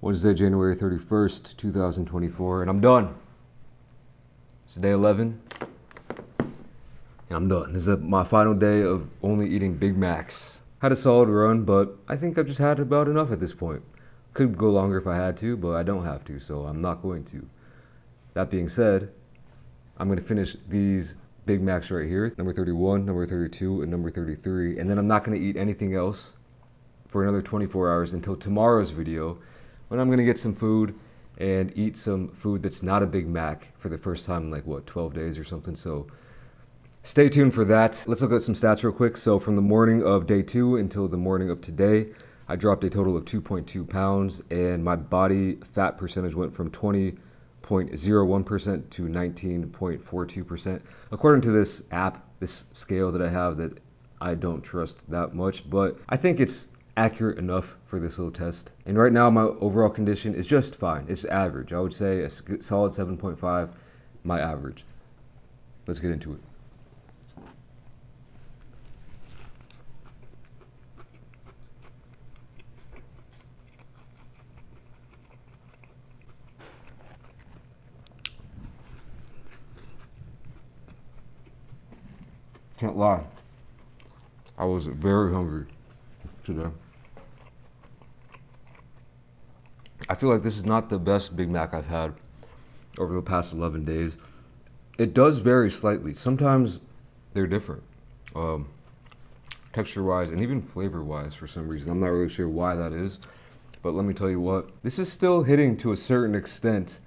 Wednesday, January 31st, 2024, and I'm done. It's day 11, and I'm done. This is my final day of only eating Big Macs. Had a solid run, but I think I've just had about enough at this point. Could go longer if I had to, but I don't have to, so I'm not going to. That being said, I'm going to finish these Big Macs right here, number 31, number 32, and number 33, and then I'm not going to eat anything else for another 24 hours until tomorrow's video, when I'm going to get some food and eat some food that's not a Big Mac for the first time in like, 12 days or something. So stay tuned for that. Let's look at some stats real quick. So from the morning of day 2 until the morning of today, I dropped a total of 2.2 pounds, and my body fat percentage went from 20.01% to 19.42%. According to this app, this scale that I have that I don't trust that much, but I think it's accurate enough for this little test. And right now my overall condition is just fine. It's average. I would say a solid 7.5, my average. Let's get into it. Can't lie, I was very hungry today. I feel like this is not the best Big Mac I've had over the past 11 days. It does vary slightly. Sometimes they're different, texture-wise and even flavor-wise for some reason. I'm not really sure why that is, but let me tell you what. This is still hitting to a certain extent.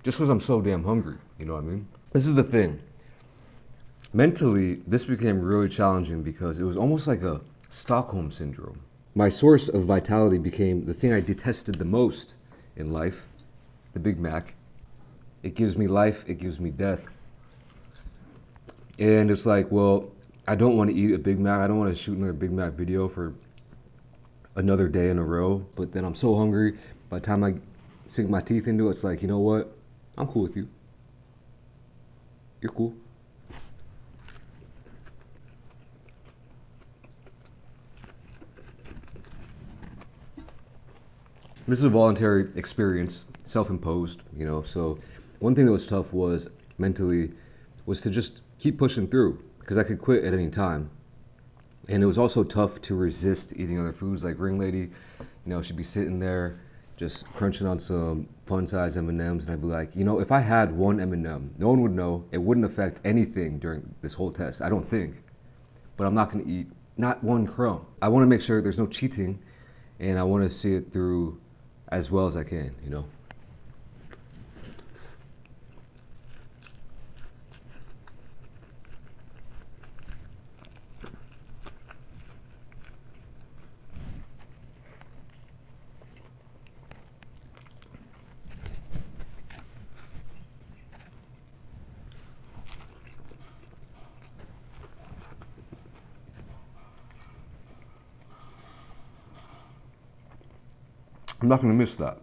Just because I'm so damn hungry, you know what I mean? This is the thing. Mentally, this became really challenging because it was almost like a Stockholm syndrome. My source of vitality became the thing I detested the most in life, the Big Mac. It gives me life, it gives me death. And it's like, well, I don't want to eat a Big Mac. I don't want to shoot another Big Mac video for another day in a row. But then I'm so hungry, by the time I sink my teeth into it, it's like, you know what? I'm cool with you. You're cool. This is a voluntary experience, self-imposed, you know, so one thing that was tough was mentally was to just keep pushing through because I could quit at any time. And it was also tough to resist eating other foods. Like Ring Lady, you know, she'd be sitting there just crunching on some fun-sized M&Ms, and I'd be like, you know, if I had one M&M, no one would know. It wouldn't affect anything during this whole test, I don't think. But I'm not going to eat not one crumb. I want to make sure there's no cheating, and I want to see it through as well as I can, you know. I'm not going to miss that.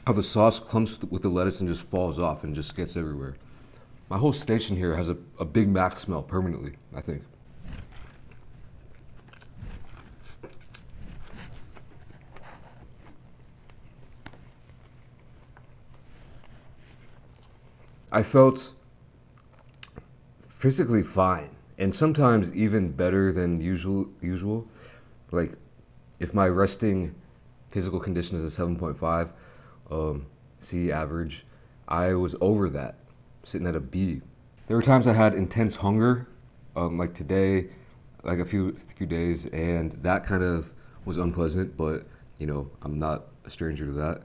How the sauce clumps with the lettuce and just falls off and just gets everywhere. My whole station here has a Big Mac smell permanently, I think. I felt physically fine, and sometimes even better than usual. Like, if my resting physical condition is a 7.5, C average, I was over that, sitting at a B. There were times I had intense hunger, like today, like a few days, and that kind of was unpleasant, but, you know, I'm not a stranger to that.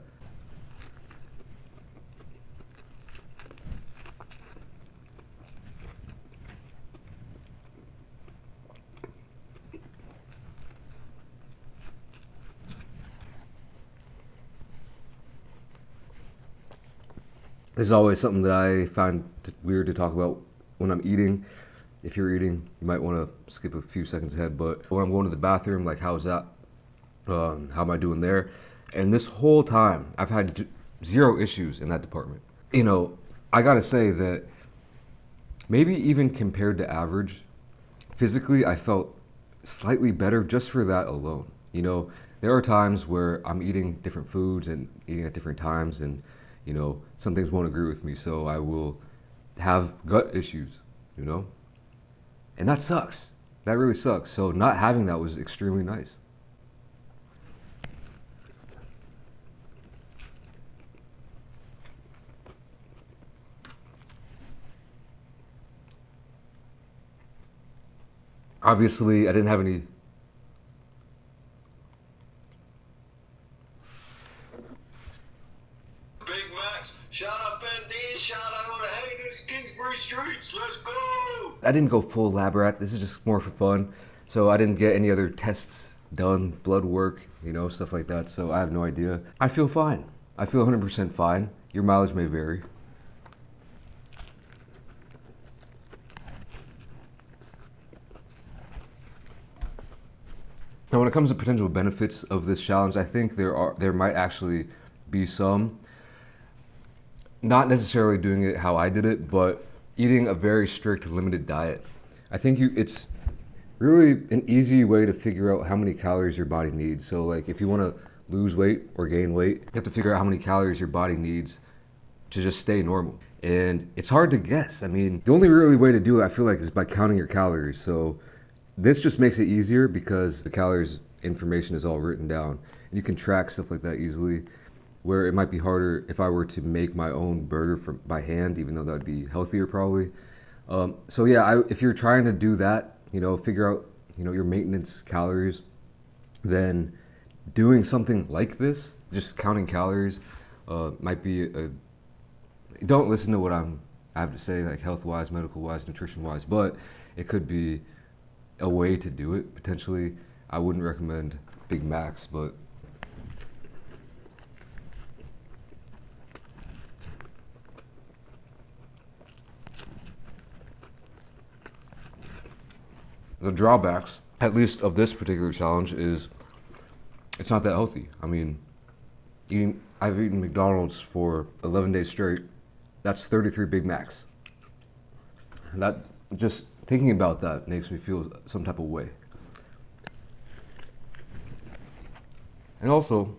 This is always something that I find weird to talk about when I'm eating. If you're eating, you might want to skip a few seconds ahead, but when I'm going to the bathroom, like, how's that? How am I doing there? And this whole time, I've had zero issues in that department. You know, I gotta say that maybe even compared to average. Physically, I felt slightly better just for that alone. You know, there are times where I'm eating different foods and eating at different times, and you know, some things won't agree with me, so I will have gut issues, you know? And that sucks. That really sucks. So not having that was extremely nice. Obviously, I didn't have any. Big Macs, shout out BenDeen, shout out to Haters, Kingsbury Streets, let's go! I didn't go full lab rat. This is just more for fun. So I didn't get any other tests done, blood work, you know, stuff like that. So I have no idea. I feel fine. I feel 100% fine. Your mileage may vary. Now, when it comes to potential benefits of this challenge, I think there might actually be some. Not necessarily doing it how I did it, but eating a very strict, limited diet. I think it's really an easy way to figure out how many calories your body needs. So, like, if you want to lose weight or gain weight, you have to figure out how many calories your body needs to just stay normal. And it's hard to guess. I mean, the only really way to do it, I feel like, is by counting your calories. So this just makes it easier because the calories information is all written down. And you can track stuff like that easily, where it might be harder if I were to make my own burger by hand, even though that would be healthier probably. So yeah, if you're trying to do that, you know, figure out, you know, your maintenance calories, then doing something like this, just counting calories, might be don't listen to what I have to say, like health-wise, medical-wise, nutrition-wise, but it could be a way to do it, potentially. I wouldn't recommend Big Macs, but the drawbacks, at least of this particular challenge, is it's not that healthy. I mean, I've eaten McDonald's for 11 days straight. That's 33 Big Macs. And that, just thinking about that makes me feel some type of way. And also,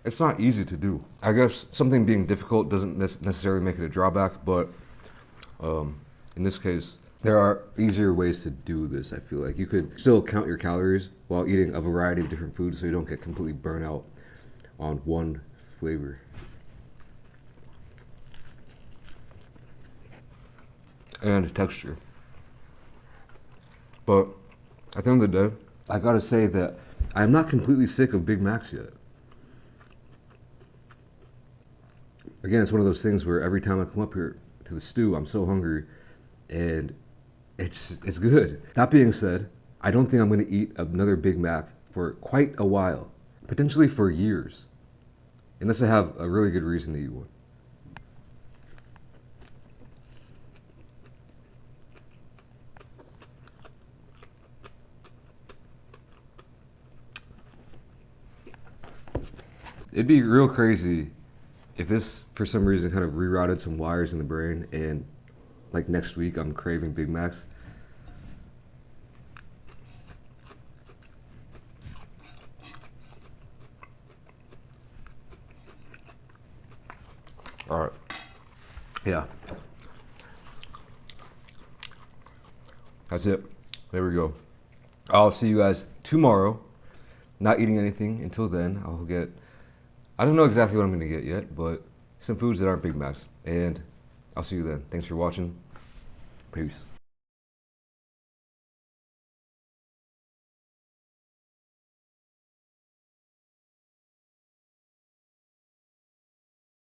it's not easy to do. I guess something being difficult doesn't necessarily make it a drawback, but in this case, there are easier ways to do this, I feel like. You could still count your calories while eating a variety of different foods so you don't get completely burnt out on one flavor. And texture. But at the end of the day, I gotta say that I'm not completely sick of Big Macs yet. Again, it's one of those things where every time I come up here to the stew, I'm so hungry, and it's good. That being said, I don't think I'm gonna eat another Big Mac for quite a while, potentially for years, unless I have a really good reason to eat one. It'd be real crazy if this, for some reason, kind of rerouted some wires in the brain and, like, next week I'm craving Big Macs. All right. Yeah. That's it. There we go. I'll see you guys tomorrow. Not eating anything until then. I don't know exactly what I'm going to get yet, but some foods that aren't Big Macs. And I'll see you then. Thanks for watching. Peace.